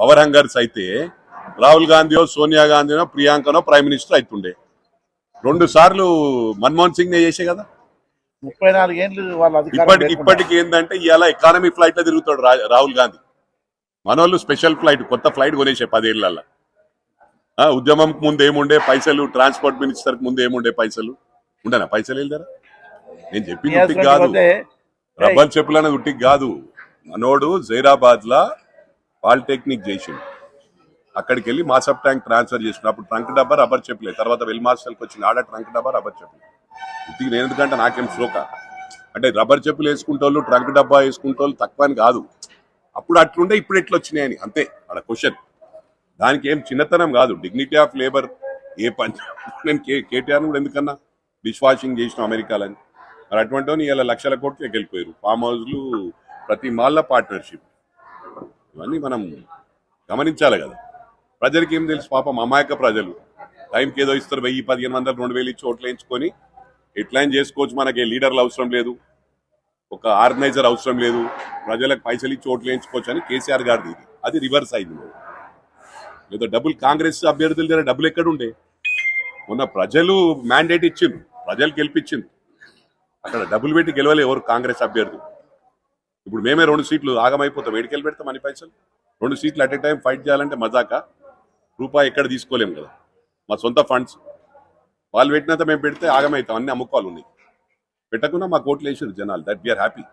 Power hungers అయితే Rahul గాంధీయో Sonia గాంధీనో ప్రియాంకనో prime minister అవుతుండే. 2 సార్లు మన్మోహన్ సింగ్ నే చేసే కదా. 34 ఏళ్ళు వాళ్ళ అధికారం ఇప్పటికి ఏంటంటే ఇవాళ ఎకానమీ ఫ్లైట్ లో తిరుగుతాడు రాహుల్ గాంధీ. మనోళ్ళు స్పెషల్ ఫ్లైట్, కొత్త ఫ్లైట్ కొనేసే 10 ఏళ్లలో. ఉద్యమంకి ముందు ఏముండే పైసలు, ట్రాన్స్పోర్ట్ మినిస్టర్ కి ముందు ఏముండే పైసలు ఉండనా? పైసలు వెళ్తారా? నేను చెప్పింది ఉట్టికి కాదు, రబ్బర్ చెప్పులు అనేది ఉట్టికి కాదు. మనోడు జైరాబాద్ లా పాలిటెక్నిక్ చేసిండు, అక్కడికి వెళ్ళి మాసప్ ట్యాంక్ ట్రాన్స్ఫర్ చేసిన. అప్పుడు ట్రంక్ డబ్బా రబ్బర్ చెప్పులే, తర్వాత వెల్ మార్షల్కి వచ్చిన ఆడ ట్రంక్ డబ్బా రబ్బర్ చెప్పులు. ఉట్టికి నేను ఎందుకంటే నాకేం శ్లోక అంటే రబ్బర్ చెప్పులు వేసుకుంటోళ్ళు ట్రంక్ డబ్బా వేసుకుంటోళ్ళు తక్కువ అని కాదు. అప్పుడు అట్లుండే, ఇప్పుడు ఎట్లా వచ్చినాయని అంతే అక్కడ క్వశ్చన్. దానికి ఏం చిన్నతనం కాదు, డిగ్నిటీ ఆఫ్ లేబర్. ఏ పని నేను కేటీఆర్ కూడా ఎందుకన్నా డిష్ వాషింగ్ చేసిన అమెరికాలని. మరి అటువంటి ఇలా లక్షల కోట్లు వెళ్ళిపోయారు. ఫామ్ హౌస్లు, ప్రతి మాల్ల పార్ట్నర్షిప్, ఇవన్నీ మనం గమనించాలి కదా. ప్రజలకి ఏం తెలుసు పాపం, అమాయక ప్రజలు. టైంకి ఏదో ఇస్తారు, 1000, 1500, 2000 ఇచ్చి ఓట్లు వేయించుకొని ఎట్లా చేసుకోవచ్చు. మనకి లీడర్లు అవసరం లేదు, ఒక ఆర్గనైజర్ అవసరం లేదు, ప్రజలకు పైసలు ఇచ్చి ఓట్లు వేయించుకోవచ్చు అని కేసీఆర్ గారిది ఇది. అది రివర్స్ అయింది. లేదా డబ్బులు కాంగ్రెస్ అభ్యర్థుల దగ్గర డబ్బులు ఎక్కడుండే? మొన్న ప్రజలు మ్యాండేట్ ఇచ్చిండ్రు, ప్రజలు గెలిపించిండ్రు, అక్కడ డబ్బులు పెట్టి గెలవలే ఎవరు కాంగ్రెస్ అభ్యర్థులు. ఇప్పుడు మేమే 2 సీట్లు ఆగమైపోతాం, ఎడికెళ్ళి పెడతాం అన్ని పైసలు. 2 సీట్లు అట్ ఏ టైం ఫైట్ చేయాలంటే మజాక, రూపాయి ఎక్కడ తీసుకోలేము కదా. మా సొంత ఫండ్స్ వాళ్ళు పెట్టినంత మేము పెడితే ఆగమవుతాం, అన్ని అమ్ముకోవాలి ఉన్నాయి. పెట్టకుండా మాకు ఓట్లు వేసారు జనాలు. That we are happy.